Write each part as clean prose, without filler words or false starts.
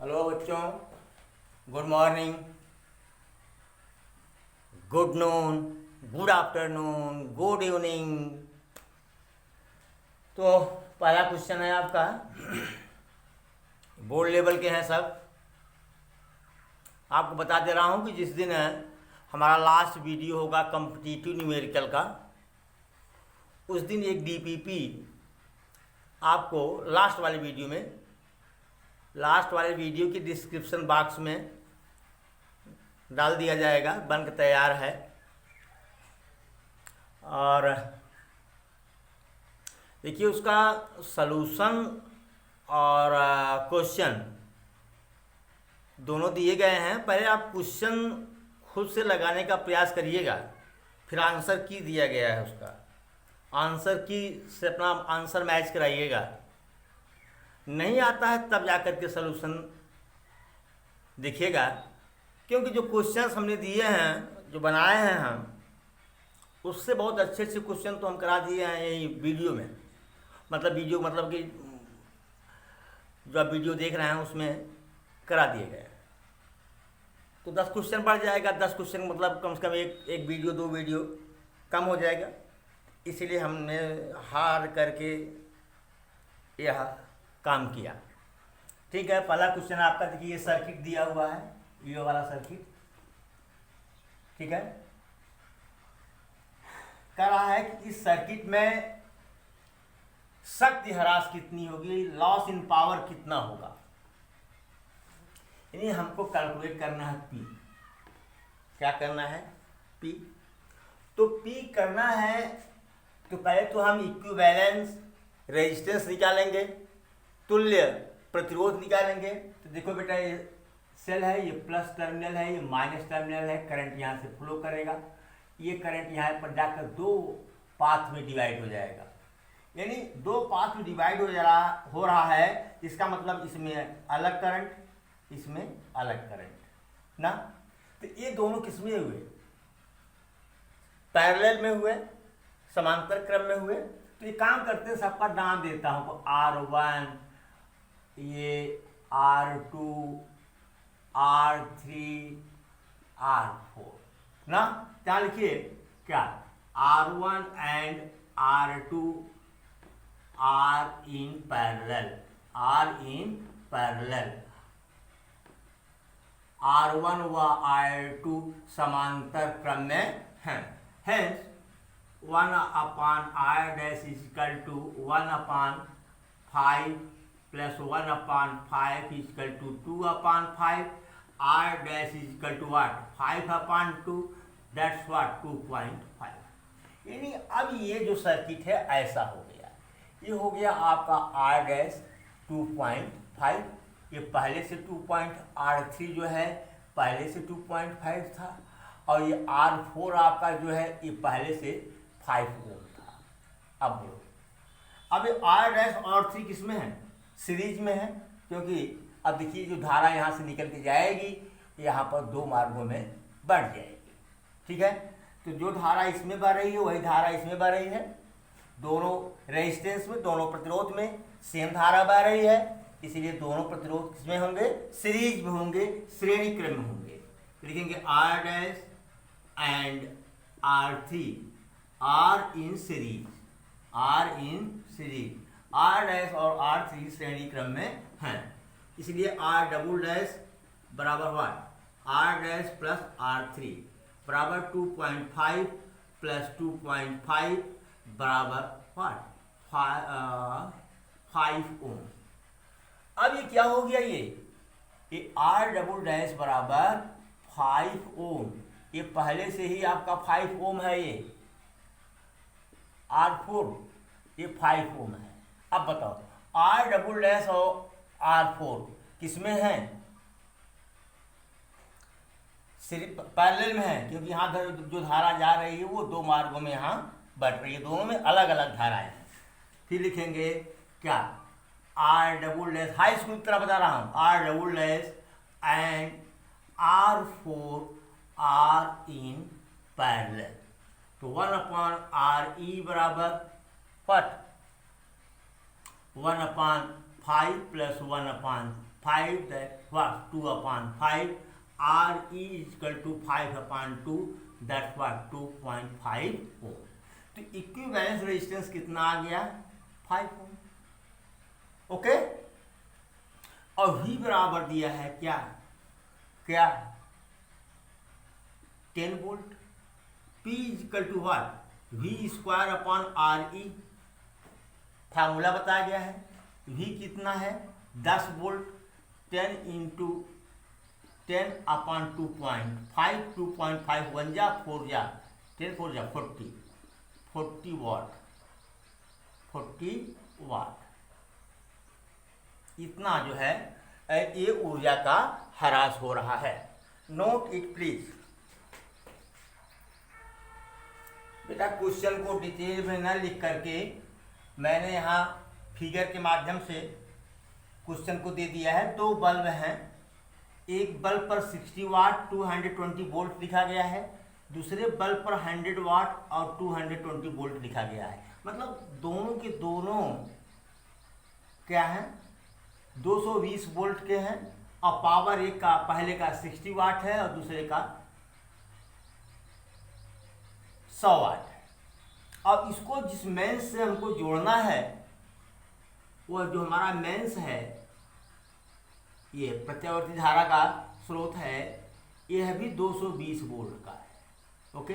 Hello बच्चों, good morning, good noon, good afternoon, good evening. तो पहला क्वेश्चन है आपका, बोर्ड लेवल के हैं सब। आपको बता दे रहा हूं कि जिस दिन हमारा लास्ट वीडियो होगा कॉम्पिटिटिव न्यूमेरिकल का, उस दिन एक डीपीपी आपको लास्ट वाले वीडियो की डिस्क्रिप्शन बॉक्स में डाल दिया जाएगा, बनकर तैयार है। और देखिए उसका सलूशन और क्वेश्चन दोनों दिए गए हैं। पहले आप क्वेश्चन खुद से लगाने का प्रयास करिएगा, फिर आंसर की दिया गया है उसका आंसर की से अपना आंसर मैच कराइएगा। नहीं आता है तब जाकर के सलूशन देखिएगा, क्योंकि जो क्वेश्चंस हमने दिए हैं, जो बनाए हैं हम, उससे बहुत अच्छे अच्छे क्वेश्चन तो हम करा दिए हैं यही वीडियो में। मतलब कि जो आप वीडियो देख रहे हैं उसमें करा दिए गए हैं। तो 10 क्वेश्चन बढ़ जाएगा। 10 क्वेश्चन मतलब कम से कम एक वीडियो 2 वीडियो कम हो जाएगा। इसीलिए हमने हार करके यह काम किया। ठीक है, पहला क्वेश्चन आपका देखिए, ये सर्किट दिया हुआ है, ये वाला सर्किट। ठीक है, कह रहा है कि इस सर्किट में शक्ति ह्रास कितनी होगी, लॉस इन पावर कितना होगा। यानी हमको कैलकुलेट करना है पी। क्या करना है? पी। तो पी करना है तो पहले तो हम इक्विवेलेंस रेजिस्टेंस निकालेंगे, तुल्य प्रतिरोध निकालेंगे। तो देखो बेटा, ये सेल है, ये प्लस टर्मिनल है, ये माइनस टर्मिनल है, करंट यहाँ से फ्लो करेगा। ये करंट यहाँ पर जाकर 2 पाथ में डिवाइड हो जाएगा। यानी 2 पाथ में डिवाइड हो रहा है। इसका मतलब इसमें अलग करंट, इसमें अलग करंट ना। तो ये दोनों किसमें हुए? पैरेलल में हुए, समांतर क्रम में हुए। तो ये काम करते हैं, सबका नाम देता हूँ। R1, ये R2, R3, R4 ना। क्या लिखिए? क्या? R1 and R2 are in parallel, R1 व R2 समांतर क्रम में हैं। Hence 1/r dash is equal to 1/5 plus 1/5 is equal to 2/5. R dash is equal to what? 5/2. That's what? 2.5. यानी अब ये जो सर्किट है ऐसा हो गया। ये हो गया आपका R डैश 2.5। ये पहले से R3 जो है पहले से 2.5 था, और ये R4 आपका जो है ये पहले से 5 ओम था। अब बोलो, अब ये R डैश और 3 किसमें है? सीरीज में है। क्योंकि अब देखिए जो धारा यहाँ से निकल के जाएगी, यहाँ पर 2 मार्गों में बढ़ जाएगी। ठीक है, तो जो धारा इसमें बह रही है वही धारा इसमें बह रही है। दोनों रेजिस्टेंस में, दोनों प्रतिरोध में सेम धारा बह रही है। इसीलिए दोनों प्रतिरोध किसमें होंगे? सीरीज में होंगे, श्रेणी क्रम में होंगे। लिखेंगे R dash and R3 are in series, R dash और R3 श्रेणी क्रम में हैं। इसलिए R डबल डैश बराबर what? R dash plus R3 बराबर 2.5 प्लस 2.5 बराबर व्हाट? 5 ओम। अब ये क्या हो गया? ये R डबल डैश बराबर 5 ओम। ये पहले से ही आपका 5 ओम है। ये R4 ये 5 ओम है। अब बताओ R डबल डैश और R4 किसमें है? पैरेलल में है, क्योंकि यहाँ जो धारा जा रही है वो 2 मार्गों में यहाँ बढ़ रही है। दोनों में अलग अलग धाराएं हैं। फिर लिखेंगे क्या? R double dash, high school की तरह बता रहा हूँ, R double dash and R4 are in parallel. तो 1/RE बराबर put 1/5 plus 1/5 5 that what 2/5 RE equal to 5/2 that what 2.5 ohm. तो इक्विवेलेंस रेजिस्टेंस कितना आ गया 5 ओम। ओके, और V बराबर दिया है क्या 10 volt. P equal to what V²/RE formula बताया गया है। V कितना है 10 वोल्ट, 10 इंटू 10/2.5 2.5 1 जा 4 जा 10 4 जा 40 वाट 40 वाट इतना जो है ये ऊर्जा का ह्रास हो रहा है। Note it please. बेटा क्वेश्चन को डिटेल में न लिख करके मैंने यहाँ फिगर के माध्यम से क्वेश्चन को दे दिया है। दो बल्ब हैं, एक बल्ब पर 60 वाट 220 वोल्ट लिखा गया है, दूसरे बल्ब पर 100 वाट और 220 वोल्ट लिखा गया है। मतलब दोनों के दोनों क्या है 220 वोल्ट के हैं और पावर एक का पहले का 60 वाट है और दूसरे का 100 वाट है। अब इसको जिस मेंस से हमको जोड़ना है वो जो हमारा मेंस है ये प्रत्यावर्ती धारा का स्रोत है, यह भी 220 वोल्ट का है। ओके,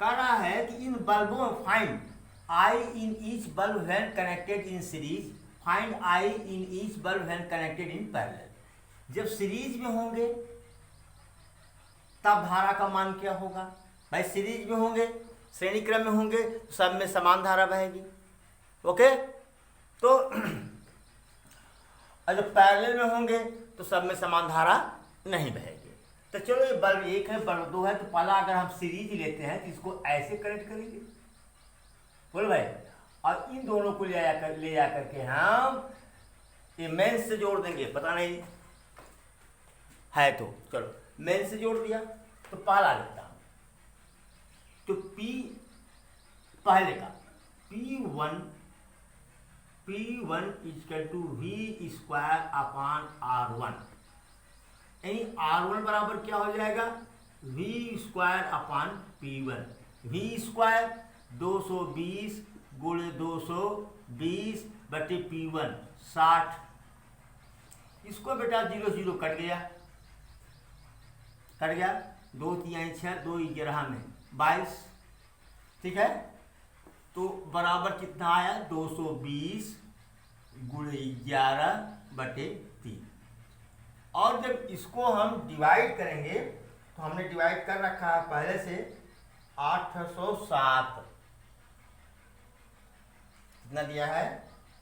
कह रहा है कि इन बल्बों find I in each bulb when connected in series, find I in each bulb when connected in parallel. जब सीरीज में होंगे तब धारा का मान क्या होगा भाई, सीरीज में होंगे श्रेणी क्रम में होंगे तो सब में समान धारा बहेगी। ओके, तो और जब पैरेलल में होंगे तो सब में समान धारा नहीं बहेगी। तो चलो ये बल्ब एक है बल्ब दो है, तो पहला अगर हम सीरीज लेते हैं तो इसको ऐसे कनेक्ट करेंगे बोल भाई, और इन दोनों को ले जा करके हम ये मेंस से जोड़ देंगे। पता नहीं है तो चलो मेंस से जोड़ दिया। तो पहला लेता हूं तो P पहले का P1 इक्वल टू V²/R1, यानी R1 बराबर क्या हो जाएगा V²/P1। V² 220 गुणे 220 बटे P1 60। इसको बेटा 0 0 कट गया 2 3 6 2 11 में 22। ठीक है, तो बराबर कितना आया 220 गुणे 11 बटे 3। और जब इसको हम डिवाइड करेंगे तो हमने डिवाइड कर रखा है पहले से 807। कितना दिया है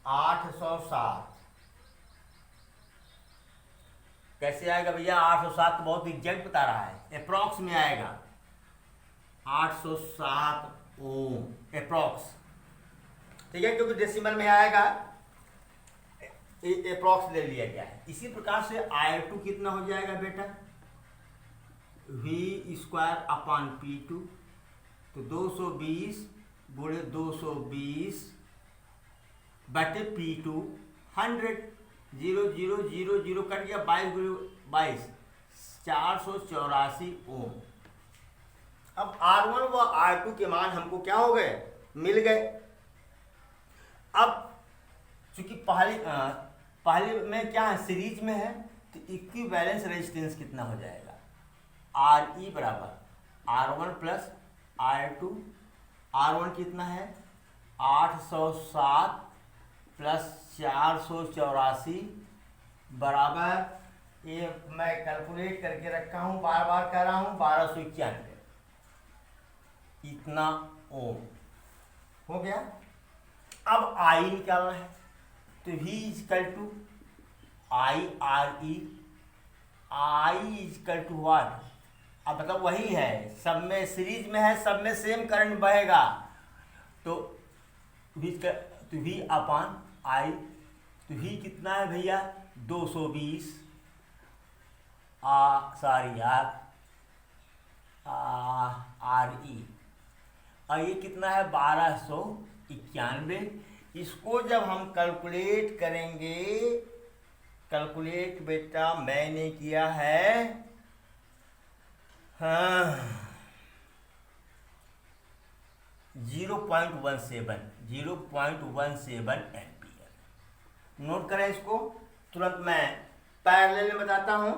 807। कैसे आएगा भैया 807 तो बहुत एग्जैक्ट बता रहा है, अप्रॉक्स में आएगा 807 ओम अप्रॉक्स। ठीक है, क्योंकि डेसिमल में आएगा अप्रॉक्स ले लिया गया है। इसी प्रकार से I2 कितना हो जाएगा बेटा V²/P2, तो 220 गुणे 220 बटे P2 100 0 0 0 0 कट गया 22 गुणे 22 484 ओम। अब R1 व R2 के मान हमको क्या हो गए मिल गए। अब चूंकि पहले में क्या है सीरीज में है तो इक्विवेलेंस रेजिस्टेंस कितना हो जाएगा RE बराबर R1 प्लस R2। R1 कितना है 807 प्लस 484 बराबर, ये मैं कैलकुलेट करके रखा हूँ बार बार कह रहा हूँ 1291 इतना ओम हो गया। अब I निकालना है तो V equal to IRE, I equal to what, अब मतलब वही है सब में सीरीज में है सब में सेम करंट बहेगा तो V अपान I, तो V कितना है भैया 220 RE और ये कितना है 1291। इसको जब हम कैलकुलेट करेंगे कैलकुलेट बेटा मैंने किया है, हाँ, 0.17 एम्पियर। नोट करें इसको, तुरंत मैं पैरेलल में बताता हूं।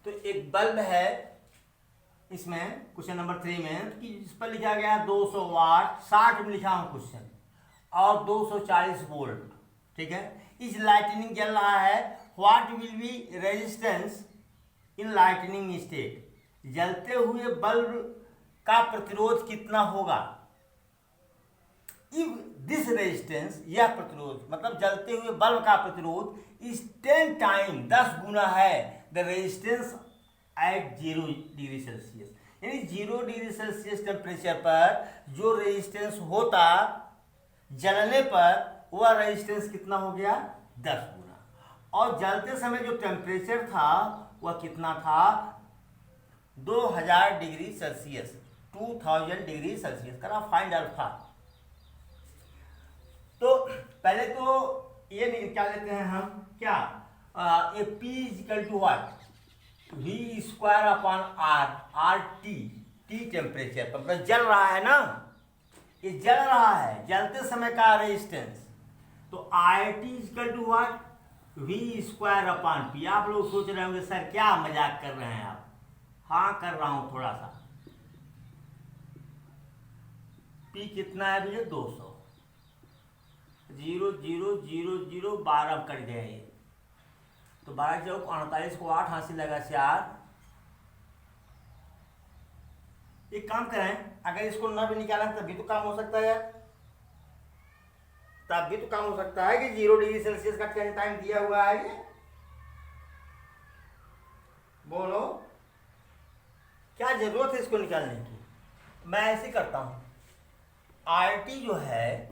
तो एक बल्ब है इसमें क्वेश्चन नंबर 3 में कि जिस पर लिखा गया 200 वाट, 60 में लिखा हूँ क्वेश्चन, और 240 वोल्ट, ठीक है। इस लाइटनिंग जल रहा है, what will be resistance in lightning state, जलते हुए बल्ब का प्रतिरोध कितना होगा। इफ दिस रेजिस्टेंस, यह प्रतिरोध मतलब जलते हुए बल्ब का प्रतिरोध इज 10 टाइम, 10 गुना है the resistance at 0 degree Celsius, यानी 0 डिग्री सेल्सियस टेम्परेचर पर जो रेजिस्टेंस होता जलने पर, वह रेजिस्टेंस कितना हो गया 10 गुना, और जलते समय जो टेम्परेचर था वह कितना था 2000 डिग्री सेल्सियस, 2000 डिग्री सेल्सियस। करा फाइंड अल्फा। तो पहले तो ये क्या लेते हैं हम, क्या ये P equal to what, V square upon R, R T temperature पर मतलब जल रहा है ना, ये जल रहा है, जलते समय का रेजिस्टेंस, तो I T equal to what, V square upon P। आप लोग सोच रहे होंगे सर क्या मजाक कर रहे हैं आप, हाँ कर रहा हूं थोड़ा सा। P कितना है भैया 200, 0 0 0 0 12 कट गए ये, तो 12 चौक 48 को 8 हासिल लगा 4। एक काम करें, अगर इसको न भी निकाला तब भी तो काम हो सकता है यार, तब भी तो काम हो सकता है कि 0 डिग्री सेल्सियस का 10 टाइम दिया हुआ है ये। बोलो क्या जरूरत है इसको निकालने की। मैं ऐसे करता हूं, आर टी जो है,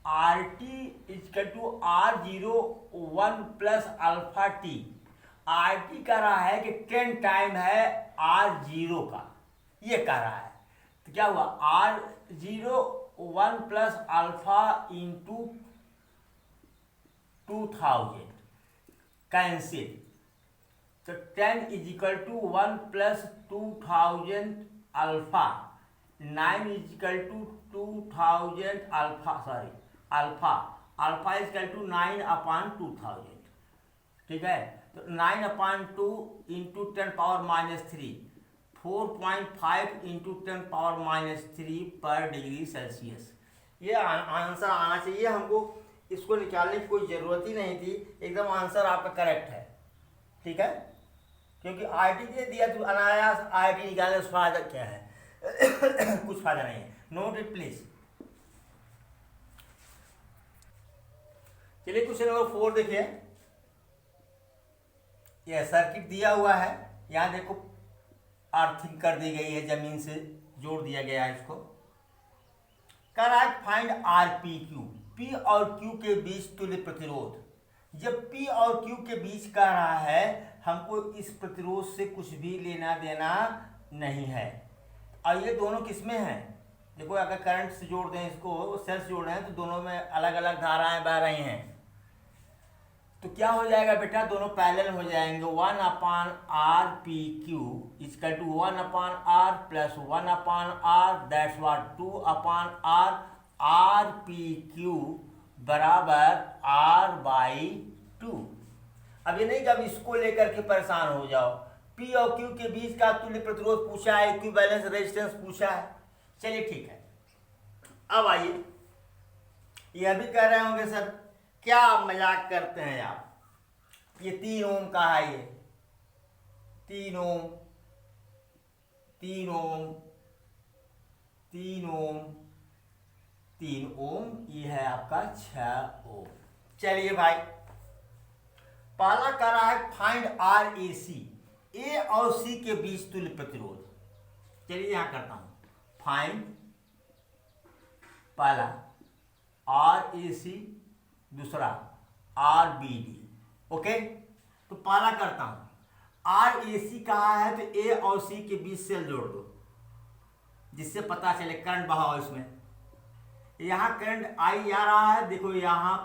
R T equal to R01 plus alpha T. R T कह रहा है कि 10 टाइम है R0 का, ये कह रहा है, तो क्या हुआ R01 plus alpha into 2000 cancel, तो 10 is equal to 1 plus 2000 alpha, 9 is equal to 2000 alpha, sorry alpha is equal to 9 upon 2000, ठीक है। तो 9 अपॉन 2 into 10 power minus 3, 4.5 into 10 power minus 3 पर डिग्री सेल्सियस। ये आंसर आना चाहिए हमको, इसको निकालने की कोई ज़रूरत ही नहीं थी, एकदम आंसर आपका करेक्ट है, ठीक है। क्योंकि आईटी दे दिया तो अनायास आईटी निकालने से फायदा क्या है कुछ फायदा नहीं है। Note it please. चलिए क्वेश्चन नंबर 4 देखिए, यह सर्किट दिया हुआ है, यहां देखो अर्थिंग कर दी गई है, जमीन से जोड़ दिया गया है इसको। कह रहा है find are P Q, P और क्यू के बीच तुल्य प्रतिरोध। जब पी और क्यू के बीच कह रहा है, हमको इस प्रतिरोध से कुछ भी लेना देना नहीं है। और ये दोनों किसमें हैं, देखो अगर करंट से जोड़ दें इसको, सेल से जोड़ रहे हैं, तो दोनों में अलग अलग धाराएं बह रही हैं, तो क्या हो जाएगा बेटा, दोनों पैरेलल हो जाएंगे। 1 upon R P Q equal to 1 upon R plus 1 upon R, that's what 2 upon R, R P Q बराबर R बाई 2। अब ये नहीं कि अब इसको लेकर के परेशान हो जाओ, P और Q के बीच का तुल्य प्रतिरोध पूछा है, इक्विवेलेंस रेजिस्टेंस पूछा है। चलिए ठीक है, अब आइए, यह भी कह रहे होंगे सर क्या मजाक करते हैं आप, ये 3 ओम का है, ये 3 ओम 3 ओम 3 ओम 3 ओम, ये है आपका 6 ओम। चलिए भाई, पहला कर रहा है फाइंड आर ए सी, ए और सी के बीच तुल्य प्रतिरोध। चलिए यहां करता हूं, फाइंड पहला आर ए सी, दूसरा आर बी डी। ओके, तो पहला करता हूं, आर ए सी कहा है तो ए और सी के बीच सेल जोड़ दो, जिससे पता चले करंट बहाव। इसमें यहां करंट आई आ रहा है, देखो यहां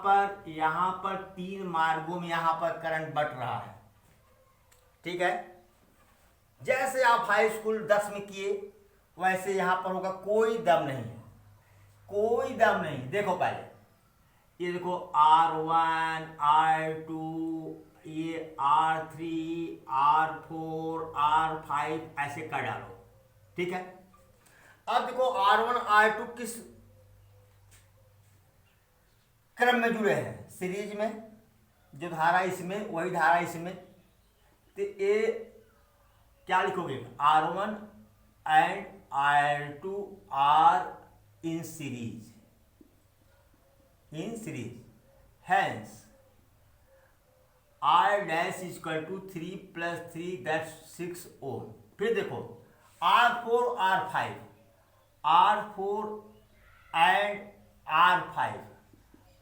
पर 3 मार्गों में यहां पर करंट बट रहा है, ठीक है। जैसे आप हाई स्कूल 10 में किए वैसे यहां पर होगा, कोई दम नहीं है, कोई दम नहीं। देखो पहले ये देखो R1 R2, ये R3 R4 5 ऐसे कर डालो, ठीक है। अब देखो R1 R2 किस क्रम में जुड़े हैं, सीरीज में, जो धारा इसमें वही धारा इसमें, तो ये क्या लिखोगे, R1 and R2 are in series, hence R dash is equal to 3 plus 3 that's 6 ohm। फिर देखो R4 R5 and R5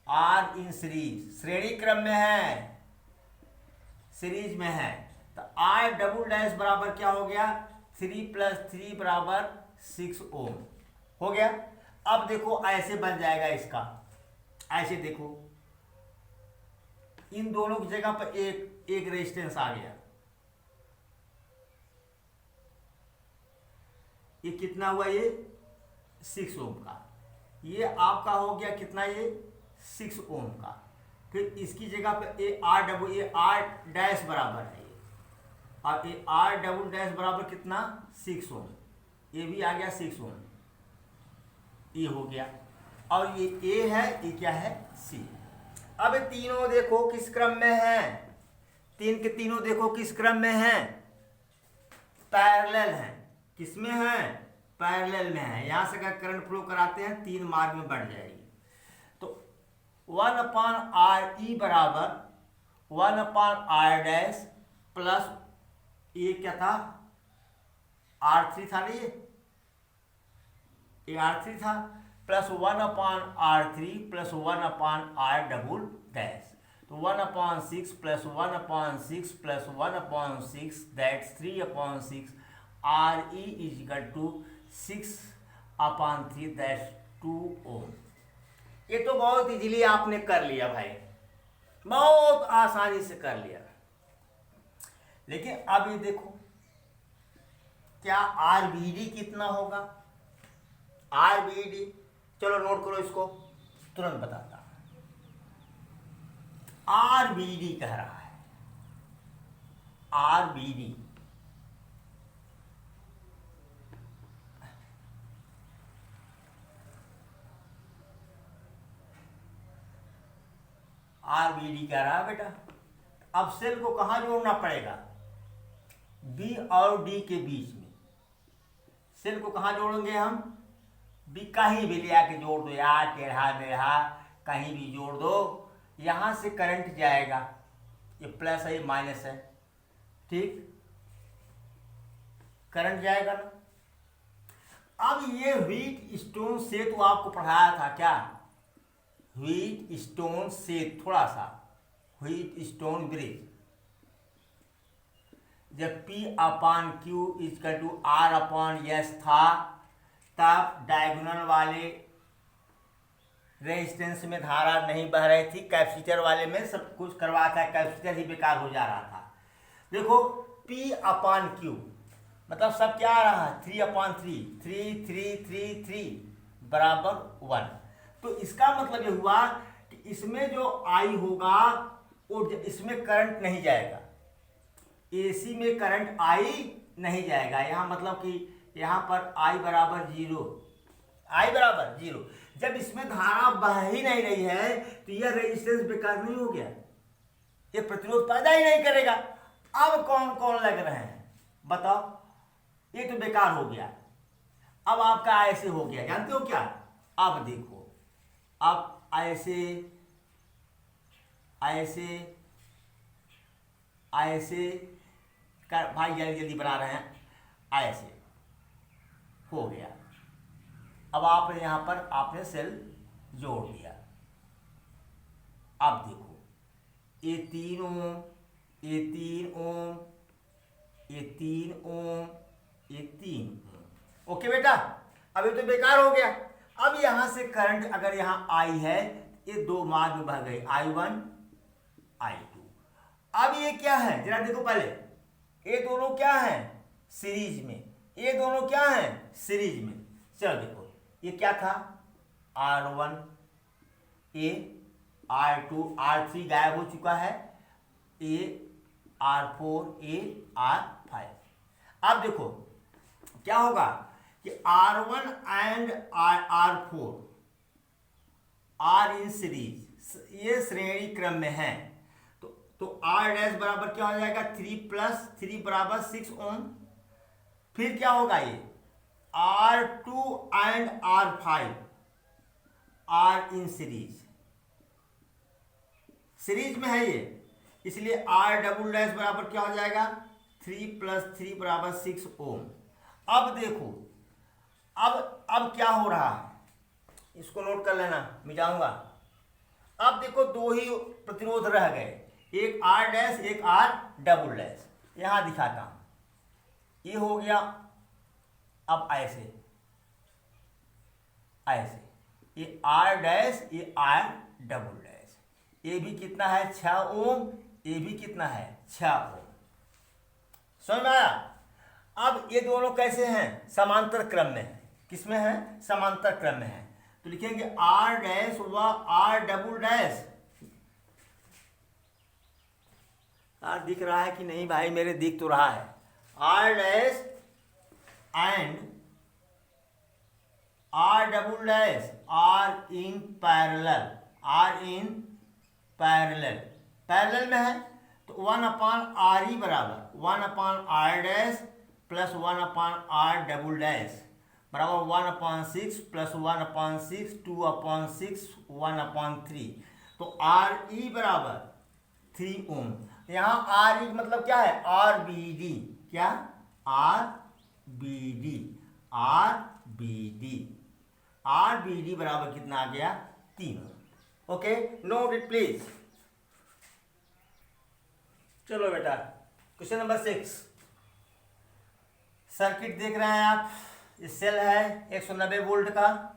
are in series, श्रेणी क्रम में है, सीरीज में है, तो R डबल डैश बराबर क्या हो गया, 3 प्लस 3 बराबर 6 ओम हो गया। अब देखो ऐसे बन जाएगा इसका, ऐसे देखो इन दोनों की जगह पर एक रेजिस्टेंस आ गया, ये कितना हुआ, ये 6 ओम का, ये आपका हो गया कितना, ये 6 ओम का। फिर इसकी जगह पे ये आर डैश बराबर है ये, और ये आर डबल डैश बराबर कितना, 6 ओम, ये भी आ गया 6 ओम, ये हो गया। और ये ए है, ये क्या है, सी। अब तीनों देखो किस क्रम में है, तीन के तीनों देखो किस क्रम में है, पैरेलल है, किसमें है, पैरेलल में है। यहां से अगर करंट फ्लो कराते हैं 3 मार्ग में बढ़ जाएगी, तो 1/RE बराबर 1/R डैश प्लस ये क्या था, R3 था, नहीं ये R3 था, plus 1/R3 plus 1/R double dash, तो 1/6 प्लस 1/6 प्लस 1/6 that's 3/6, RE is equal to 6/3 that's 2 ohm. ये तो बहुत इजीली आपने कर लिया भाई, बहुत आसानी से कर लिया। लेकिन अब ये देखो क्या RBD कितना होगा, RBD चलो नोट करो, इसको तुरंत बताता हूं। RBD कह रहा है, RBD कह रहा है बेटा। अब सेल को कहां जोड़ना पड़ेगा, बी और डी के बीच में। सेल को कहां जोड़ेंगे हम, बी कहीं भी ले आके जोड़ दो यार, टेढ़ा मेढ़ा कहीं भी जोड़ दो, यहां से करंट जाएगा, ये प्लस है ये माइनस है, ठीक, करंट जाएगा ना। अब ये व्हीट स्टोन से तो आपको पढ़ाया था क्या, व्हीट स्टोन से, थोड़ा सा व्हीट स्टोन ब्रिज, जब P/Q इक्वल टू R/S था, तब डायगोनल वाले रेजिस्टेंस में धारा नहीं बह रही थी, कैपेसिटर वाले में सब कुछ करवा था, कैपेसिटर ही बेकार हो जा रहा था। देखो P/Q मतलब सब क्या आ रहा है, 3/3, 3 3 3 3 बराबर 1। तो इसका मतलब ये हुआ कि इसमें जो I होगा वो इसमें करंट नहीं जाएगा, AC में करंट I नहीं जाएगा। यहाँ मतलब कि यहाँ पर I बराबर 0, I बराबर 0। जब इसमें धारा बह ही नहीं रही है तो यह रेजिस्टेंस बेकार नहीं हो गया, ये प्रतिरोध पैदा ही नहीं करेगा। अब कौन कौन लग रहे हैं बताओ, ये तो बेकार हो गया। अब आपका ऐसे हो गया, जानते हो क्या, अब देखो, अब ऐसे ऐसे ऐसे कर भाई, जल्दी जल्दी बना रहे हैं, ऐसे हो गया। अब आपने यहां पर आपने सेल जोड़ दिया। अब देखो ये 3 ओम, ये 3 ओम, ये 3 ओम, ये 3 ओम। ओके बेटा, अब ये तो बेकार हो गया। अब यहां से करंट अगर यहां I है, ये 2 मार्ग में बह गई, I1 I2। अब ये क्या है जरा देखो पहले, ये दोनों क्या है सीरीज में, ये दोनों क्या है सीरीज में। चलो देखो ये क्या था, R1 A, R2 R3 गायब हो चुका है, A R4 A R5। अब देखो क्या होगा कि R1 and R4 are in series, ये श्रेणी क्रम में है। तो R डैश बराबर क्या हो जाएगा 3 + 3 बराबर 6 ओम। फिर क्या होगा ये R2 and R5 are in series में है ये, इसलिए R डबल डैश बराबर क्या हो जाएगा 3 + 3 बराबर 6 ओम। अब देखो अब क्या हो रहा है, इसको नोट कर लेना, मिटाऊंगा। अब देखो दो ही प्रतिरोध रह गए, एक R डैश एक R डबल डैश। यहां दिखाता हूं, ये हो गया। अब ऐसे ये R डैश ये R डबल डैश, ये भी कितना है 6 ओम, ये भी कितना है 6 ओम। समझ में आया? अब ये दोनों कैसे हैं, समांतर क्रम में है। किसमें है, समांतर क्रम में है। तो लिखेंगे R डैश व R डबल डैश। यार दिख रहा है कि नहीं भाई, मेरे दिख तो रहा है। R dash and R double dash R in parallel, parallel में है। तो 1/RE बराबर 1/R dash plus 1/R double dash बराबर 1/6 प्लस 1/6 2/6 1/3। तो RE बराबर 3 ओम। यहाँ RE मतलब क्या है RBD, क्या RBD बराबर कितना आ गया 3। Okay, note it please. चलो बेटा क्वेश्चन नंबर 6। सर्किट देख रहे हैं आप, ये सेल है 190 वोल्ट का,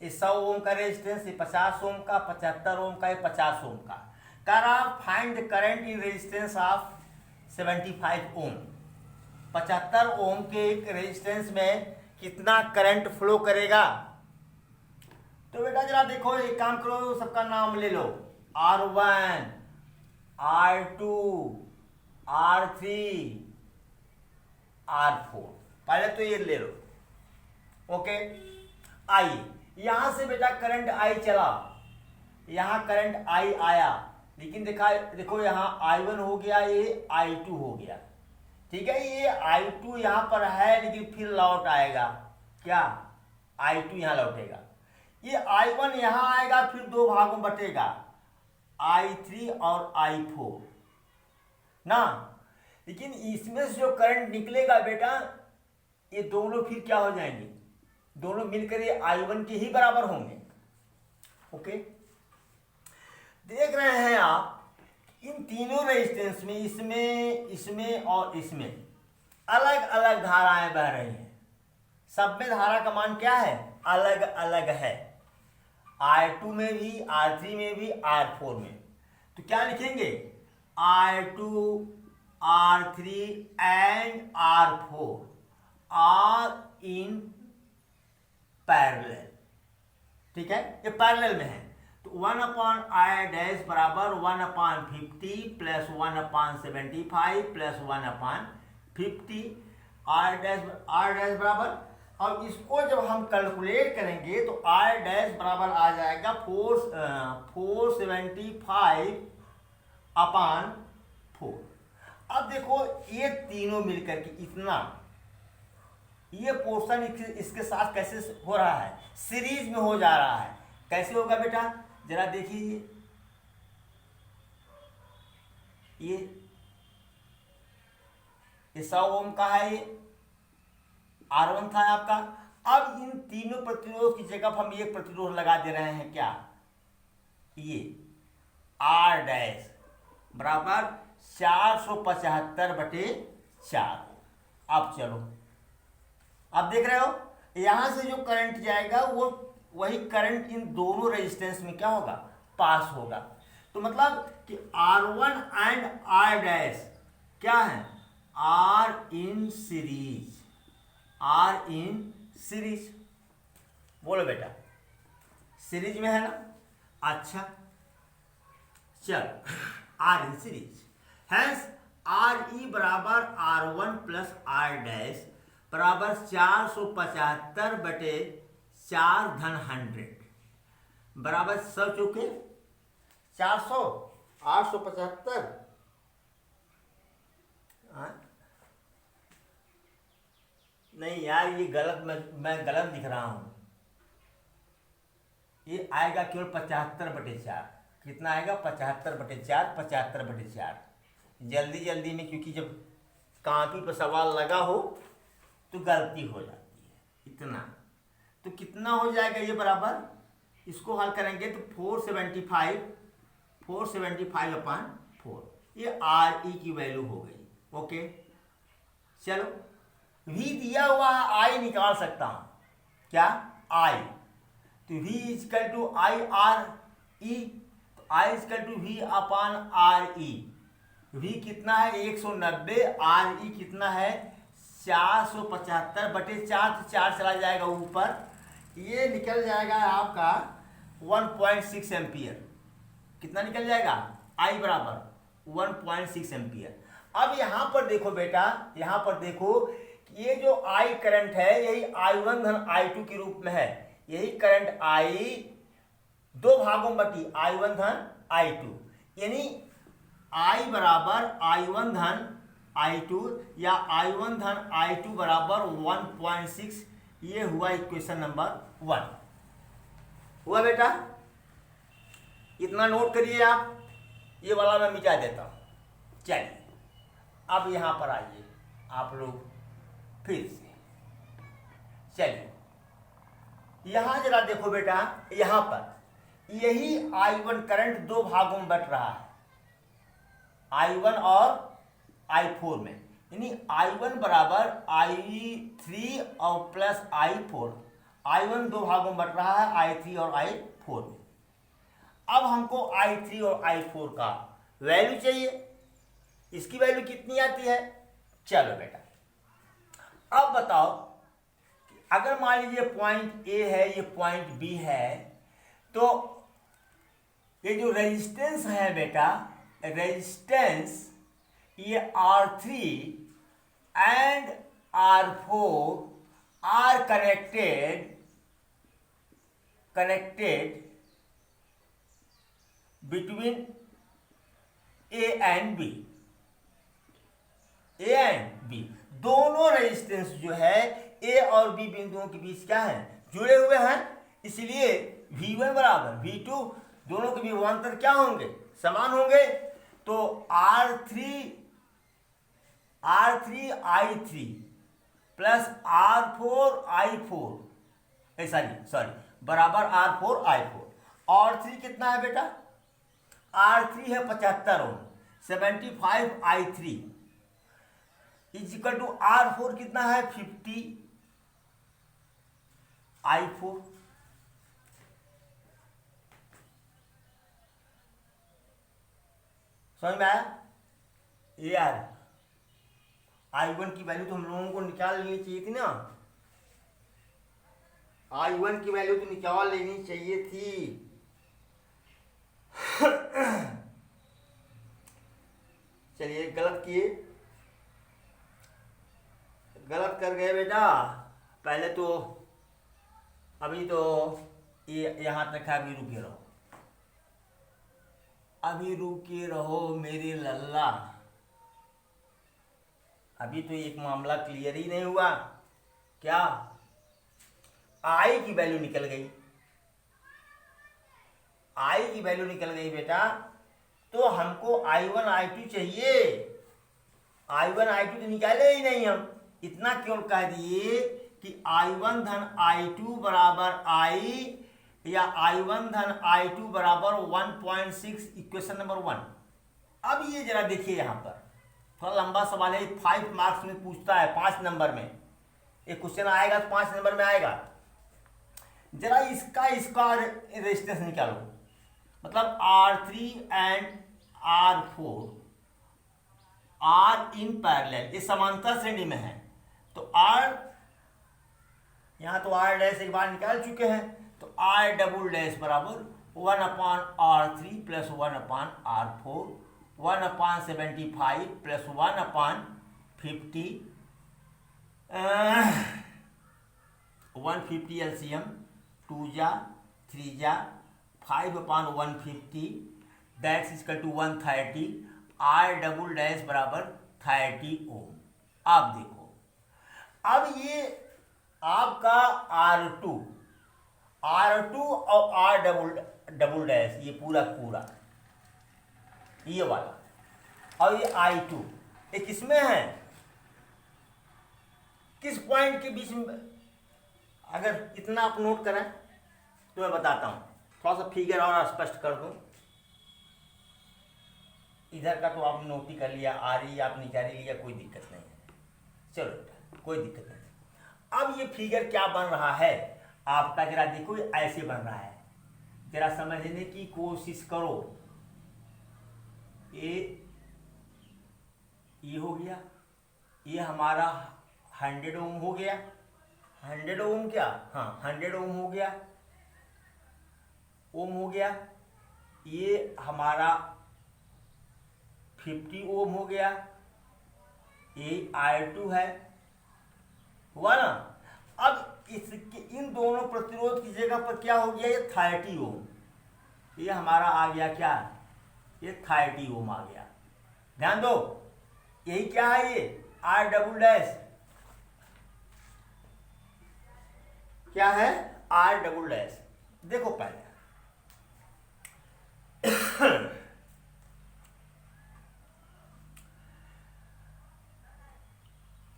ये 100 ओम का रेजिस्टेंस, ये 50 ओम का, 75 ओम का, ये 50 ओम का। कह रहा find the current in resistance of 75 ओम। 75 ओम के एक रेजिस्टेंस में कितना करंट फ्लो करेगा। तो बेटा जरा देखो, एक काम करो, सबका नाम ले लो, R1 R2 R3 R4। पहले तो ये ले लो। ओके, आई, यहां से बेटा करंट आई चला, यहां करंट आई आया, लेकिन देखो यहां I1 हो गया, ये I2 हो गया। ठीक है, ये I2 यहां पर है, लेकिन फिर लौट आएगा, क्या I2 यहां लौटेगा। ये I1 यहां आएगा, फिर दो भागों बटेगा, I3 और I4 ना। लेकिन इसमें से जो करंट निकलेगा बेटा, ये दोनों फिर क्या हो जाएंगे, दोनों मिलकर ये I1 के ही बराबर होंगे। ओके, देख रहे हैं आप, इन तीनों रेजिस्टेंस में, इसमें और इसमें अलग अलग धाराएं बह रही हैं। सब में धारा का मान क्या है, अलग अलग है। R2 में भी, R3 में भी, R4 में। तो क्या लिखेंगे, R2 R3 and R4 are in parallel. ठीक है, ये पैरेलल में है। तो 1/I डैश बराबर 1/50 प्लस 1/75 प्लस 1/50 R डैश बराबर। और इसको जब हम कैलकुलेट करेंगे तो R डैश बराबर आ जाएगा 475/4। अब देखो ये तीनों मिलकर के इतना, ये पोर्शन इसके साथ कैसे हो रहा है, सीरीज में हो जा रहा है। कैसे होगा बेटा, जरा देखिए, ये 100 ओम का है, ये R1 था आपका। अब इन तीनों प्रतिरोध की जगह हम एक प्रतिरोध लगा दे रहे हैं, क्या, ये R डैश बराबर 475/4। अब चलो, अब देख रहे हो, यहां से जो करंट जाएगा वो वही करंट इन दोनों रेजिस्टेंस में क्या होगा, पास होगा। तो मतलब कि R1 एंड R डैश क्या है, आर इन सीरीज। बोलो बेटा, सीरीज में है ना। अच्छा चल, are in series, hence R E बराबर R1 प्लस आर डैश बराबर 475 बटे 4 धन 100 बराबर 100 चुके 400 875। नहीं यार, ये गलत, मैं गलत लिख रहा हूं। ये आएगा केवल 75/4। कितना आएगा? 75/4, 75/4। जल्दी जल्दी में, क्योंकि जब कॉपी पर सवाल लगा हो तो गलती हो जाती है। इतना तो कितना हो जाएगा ये बराबर? इसको हल करेंगे तो 475/4 ये आर ई की वैल्यू हो गई। ओके, चलो v दिया हुआ है, आई निकाल सकता हूं क्या? आई, तो v equal to I R E, तो I equal to v upon R E. v कितना है? 190। आर ई कितना है? 475/4, तो 4 चला जाएगा ऊपर, ये निकल जाएगा आपका 1.6 एम्पियर। कितना निकल जाएगा? आई बराबर 1.6 एम्पियर। अब यहां पर देखो बेटा, यहां पर देखो, ये जो आई करंट है यही I1 धन I2 के रूप में है। यही करंट I दो भागों में बटी, I1 धन I2, यानी I बराबर I1 धन I2 या I1 धन I2 बराबर 1.6। ये हुआ इक्वेशन नंबर 1। हुआ बेटा? इतना नोट करिए आप, ये वाला मैं मिटा देता हूं। चलिए अब यहां पर आइए आप लोग फिर से। चलिए यहां जरा देखो बेटा, यहां पर यही I1 करंट दो भागों में बट रहा है, I1 और I4 में, यानी I1 बराबर I3 और प्लस I4। I1 दो भागों में बट रहा है, I3 और I4 में। अब हमको I3 और I4 का वैल्यू चाहिए। इसकी वैल्यू कितनी आती है? चलो बेटा अब बताओ, अगर मान लीजिए पॉइंट ए है, ये पॉइंट बी है, तो ये जो रेजिस्टेंस है बेटा, रेजिस्टेंस ये R3 and R4 are connected between A and B. A and B दोनों रेजिस्टेंस जो है ए और बी बिंदुओं के बीच क्या है? जुड़े हुए हैं। इसलिए V1 बराबर V2, दोनों के बीच विभवांतर क्या होंगे? समान होंगे। तो R3I3 प्लस R4I4 बराबर R4I4। R3 कितना है बेटा? R3 है 75 ओम, 75I3 is equal to R4 कितना है? 50I4। समझ में आया? यार I1 की वैल्यू तो हम लोगों को निकाल लेनी चाहिए थी ना। I1 की वैल्यू तो निकाल लेनी चाहिए थी। चलिए गलत किए, गलत कर गए बेटा। पहले तो अभी तो ये यहां तक है, अभी रुके रहो, अभी रुके रहो मेरे लल्ला। अभी तो एक मामला क्लियर ही नहीं हुआ। क्या? आई की वैल्यू निकल गई, आई की वैल्यू निकल गई बेटा। तो हमको I1 I2 चाहिए। I1 I2 तो निकाले ही नहीं हम। इतना क्यों कह दिए कि I1 धन I2 बराबर I या I1 धन I2 बराबर 1.6, इक्वेशन नंबर 1। अब ये जरा देखिए, यहां पर थोड़ा लंबा सवाल है, 5 मार्क्स में पूछता है, 5 नंबर में एक क्वेश्चन आएगा, तो 5 नंबर में आएगा। जरा इसका रेजिस्टेंस निकालो, मतलब R3 and R4 are in parallel, ये समांतर श्रेणी में है। तो R, यहां तो R डैश एक बार निकाल चुके हैं, तो R डबल डैश बराबर 1/R3 plus 1/R4 1/75 plus 1/50 150 LCM 2 जा 3 जा 5/150 that's equal to 130 R double dash बराबर 30 ओम। आप देखो अब ये आपका R2 और R डबल डैश ये पूरा ये वाला और ये I2 ये किसमें है, किस पॉइंट के बीच में। अगर इतना आप नोट करें तो मैं बताता हूं, थोड़ा सा फिगर और स्पष्ट कर दूं। इधर का तो आपने नोट ही कर लिया, आरी आप निकाल लिया, कोई दिक्कत नहीं है, चलो कोई दिक्कत नहीं। अब ये फिगर क्या बन रहा है आपका, जरा देखो ऐसे बन रहा है, जरा समझने की कोशिश करो। ये हो गया, ये हमारा 100 ओम हो गया, 100 ओम क्या, हाँ 100 ओम हो गया, ये हमारा 50 ओम हो गया, ये R2 है, हुआ ना। अब इसके इन दोनों प्रतिरोध की जगह पर क्या हो गया, ये 30 ओम, ये हमारा आ गया क्या, ये 30 ओम आ गया। ध्यान दो यही क्या है, ये R डबल डैश क्या है, R डबल डैश। देखो पहले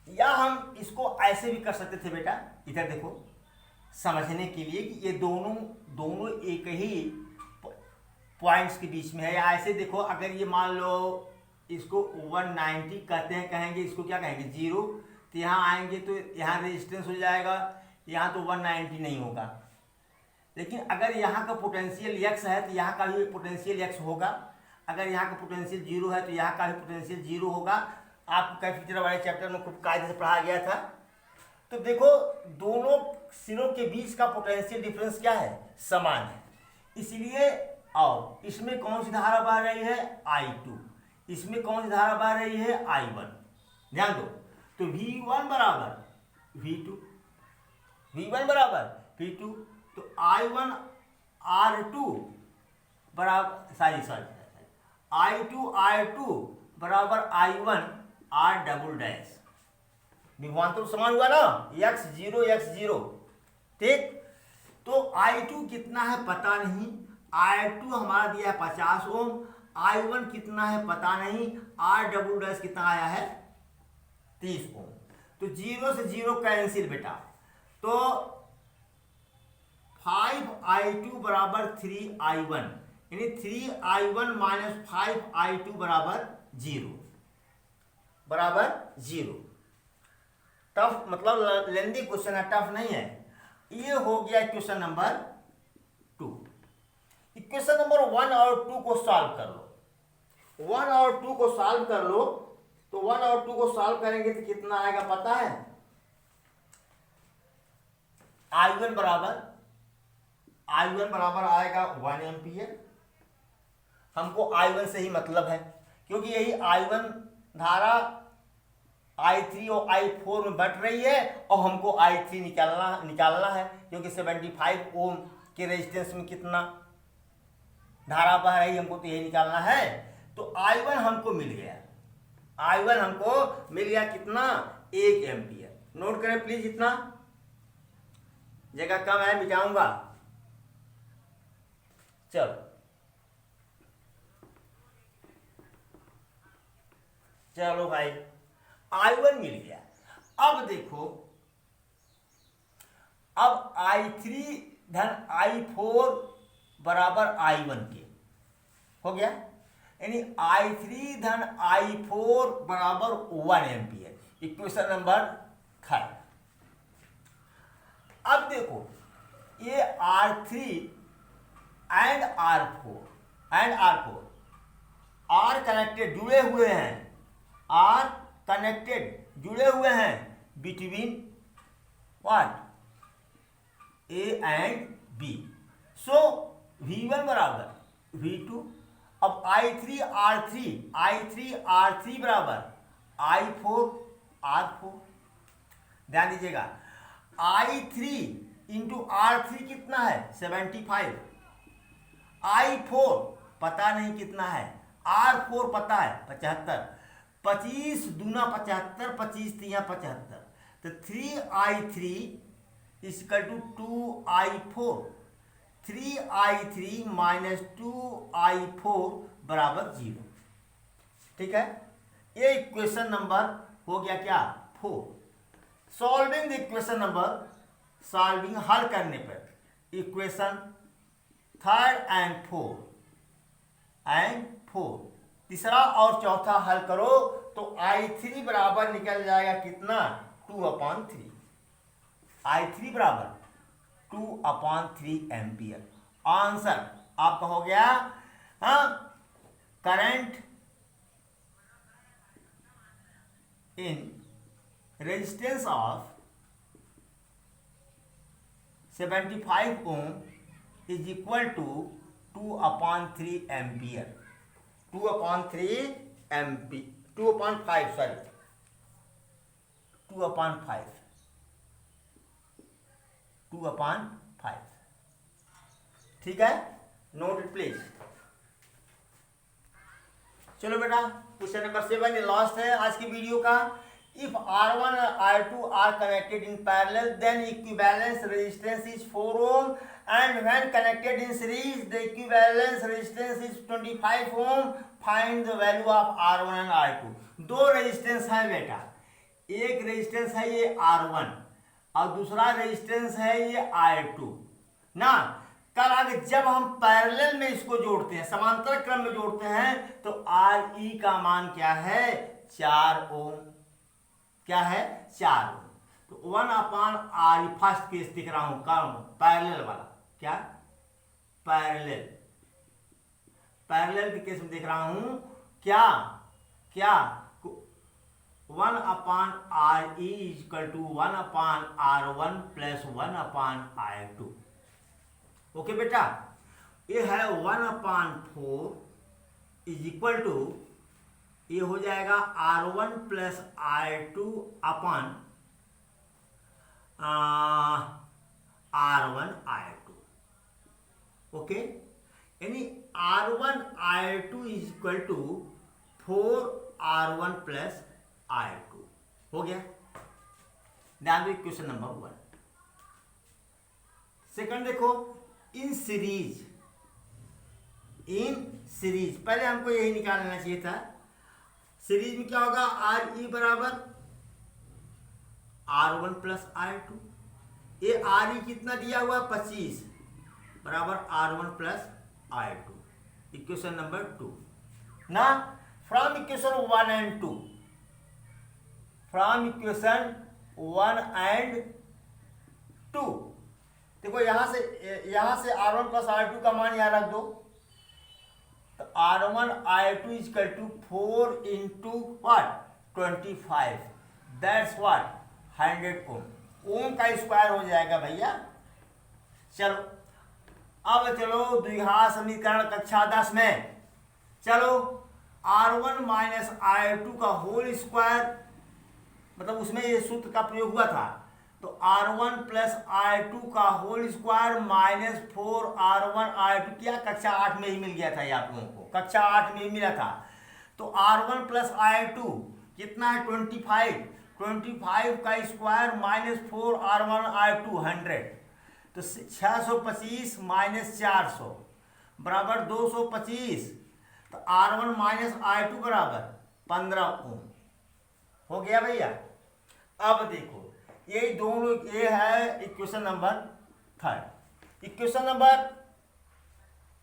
या हम इसको ऐसे भी कर सकते थे बेटा, इधर देखो समझने के लिए कि ये दोनों एक ही पॉइंट्स के बीच में है। या ऐसे देखो, अगर ये मान लो इसको 190 कहते हैं, कहेंगे इसको क्या कहेंगे 0, तो यहाँ आएंगे तो यहाँ रेजिस्टेंस हो जाएगा, यहाँ तो 190 नहीं होगा। लेकिन अगर यहाँ का पोटेंशियल x है तो यहाँ का भी पोटेंशियल x होगा, अगर यहाँ का पोटेंशियल 0 है तो यहाँ का भी पोटेंशियल 0 होगा। आपको कैपेसिटर वाले चैप्टर में खूब कायदे से पढ़ाया गया था। तो देखो दोनों सिरों के बीच का पोटेंशियल डिफरेंस क्या है, समान है, इसलिए और इसमें कौन सी धारा बह रही है, I2, इसमें कौन सी धारा बह रही है, I1। ध्यान दो, तो V1 बराबर V2, V1 बराबर V2, तो I1 R2 बराबर I2 R2 बराबर I1 R डबल डैश। विभवांतर तो समान हुआ ना, x0 ठीक। तो I2 कितना है पता नहीं, I2 हमारा दिया है 50 ओम, I1 कितना है पता नहीं, R डबल डैश कितना आया है 30 ओम। तो 0 से 0 कैंसिल बेटा, तो 5I2 बराबर 3I1, यानी 3I1 माइनस 5I2 बराबर 0। टफ मतलब लेंदी क्वेश्चन है, टफ नहीं है। ये हो गया क्वेश्चन नंबर 2। इक्वेशन नंबर 1 और 2 को सॉल्व कर लो। 1 और 2 को सॉल्व कर लो, तो 1 और 2 को सॉल्व करेंगे तो कितना आएगा पता है, I1 बराबर आएगा 1 एम्पियर। हमको I1 से ही मतलब है, क्योंकि यही I1 धारा I3 और I4 में बट रही है, और हमको I3 निकालना है, क्योंकि 75 ओम के रेजिस्टेंस में कितना धारा बह रही है, हमको तो यही निकालना है। तो I1 हमको मिल गया, कितना, 1 एम्पियर। नोट करें प्लीज, इतना जगह कम है, मिटाऊंगा। चलो भाई, I1 मिल गया। अब देखो, अब I3 धन I4 बराबर I1 के हो गया, यानी I3 धन I4 बराबर 1 एम्पियर। Equation number 3। अब देखो, ये R3 and R4 are connected जुड़े हुए हैं between what, A and B। So V1 बराबर V2 अब I3R3 बराबर I4R4। ध्यान दीजिएगा, I3 इंटू R3 कितना है 75, I4 पता नहीं कितना है, R4 पता है 75, 25 दूना 75, 25 तिया 75, तो 3I3 equal to 2I4, 3I3 minus 2I4 बराबर 0। ठीक है, ये इक्वेशन नंबर हो गया क्या 4। Solving the equation number, solving हल करने पर इक्वेशन 3rd and 4 तीसरा और चौथा हल करो तो I3 बराबर निकल जाएगा कितना 2/3। I3 बराबर 2/3 एम्पियर। आंसर आपका हो गया current in resistance of 75 ohm is equal to 2/3 ampere. 2/3 ampere, 2/5 sorry 2/5। ठीक है, नोट इट प्लीज। चलो बेटा, क्वेश्चन नंबर 7 लास्ट है आज की वीडियो का। If R1 and R2 are connected in parallel, then equivalence resistance is 4 ohm, and when connected in series, the equivalence resistance is 25 ohm. Find the value of R1 and R2। दो resistance है बेटा, एक resistance है ये R1 और दूसरा resistance है ये R2 ना। कल आगे जब हम पैरेलल में इसको जोड़ते हैं, समांतर क्रम में जोड़ते हैं, तो Re का मान क्या है 4 ओम। क्या है 4 ओम। तो 1/R, फर्स्ट केस दिख रहा हूं कौन, पैरेलल वाला, क्या पैरेलल के केस में देख रहा हूं क्या 1/Re equal to 1/R1 plus 1/R2। Okay बेटा, ये है 1/4 इज इक्वल टू, ये हो जाएगा R1 प्लस R2 अपन R1 R2। ओके, यानी R1 R2 is equal to 4R1 plus R2 हो गया। ध्यान दो क्वेश्चन नंबर 1। सेकंड देखो, इन सीरीज पहले हमको यही निकाल लेना चाहिए था। सीरीज में क्या होगा, Re बराबर R1 प्लस R2। ये Re कितना दिया हुआ 25 बराबर R1 plus R2। Equation number 2 ना, from equation 1 and 2, from equation 1 and 2 देखो, यहां से R1 प्लस R2 का मान यहां रख दो, तो R1 R2 equal to 4 into what 25, that's what 100 ohm. Ohm का स्क्वायर हो जाएगा भैया। चलो अब चलो द्विघात समीकरण कक्षा 10 में, चलो R1 माइनस R2 का होल स्क्वायर, मतलब उसमें ये सूत्र का प्रयोग हुआ था, तो R1 प्लस R2 का whole square minus 4R1 R2, क्या कक्षा 8 में ही मिल गया था ये आप लोगों को, कक्षा 8 में ही मिला था। तो R1 प्लस R2 कितना है 25 का स्क्वायर माइनस 4R1 R2 100, तो 625 माइनस 400 बराबर 225, तो R1 माइनस R2 बराबर 15 ओम हो गया भैया। अब देखो ये दोनों, ये है equation number 3। Equation number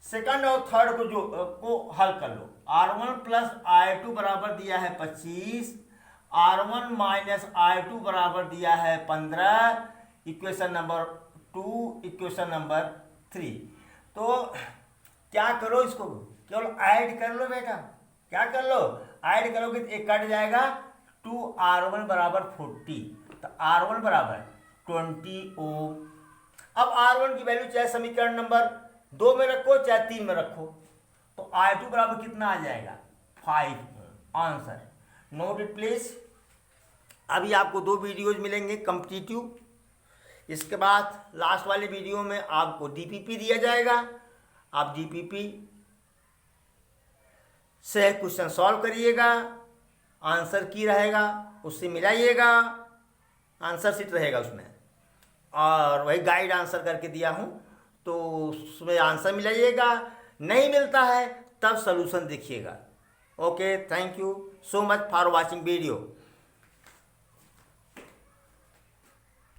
second और थर्ड को हल कर लो। R1 प्लस R2 बराबर दिया है 25, R1 माइनस R2 बराबर दिया है 15, इक्वेशन नंबर 2, इक्वेशन नंबर 3। तो क्या करो, इसको केवल ऐड कर लो बेटा। क्या कर लो, ऐड करोगे तो एक कट जाएगा, 2R1 बराबर 40, तो R1 बराबर 20 ओम। अब R1 की वैल्यू चाहे समीकरण नंबर 2 में रखो चाहे 3 में रखो, तो I2 बराबर कितना आ जाएगा 5 आंसर। Note it please. अभी आपको 2 वीडियोज मिलेंगे कॉम्पिटिटिव, इसके बाद लास्ट वाले वीडियो में आपको DPP दिया जाएगा। आप DPP से क्वेश्चन सॉल्व करिएगा, आंसर की रहेगा उससे मिलाइएगा, आंसर शीट रहेगा उसमें, और वही गाइड आंसर करके दिया हूँ तो उसमें आंसर मिलाइएगा। नहीं मिलता है तब सॉल्यूशन देखिएगा। Okay, thank you so much for watching video.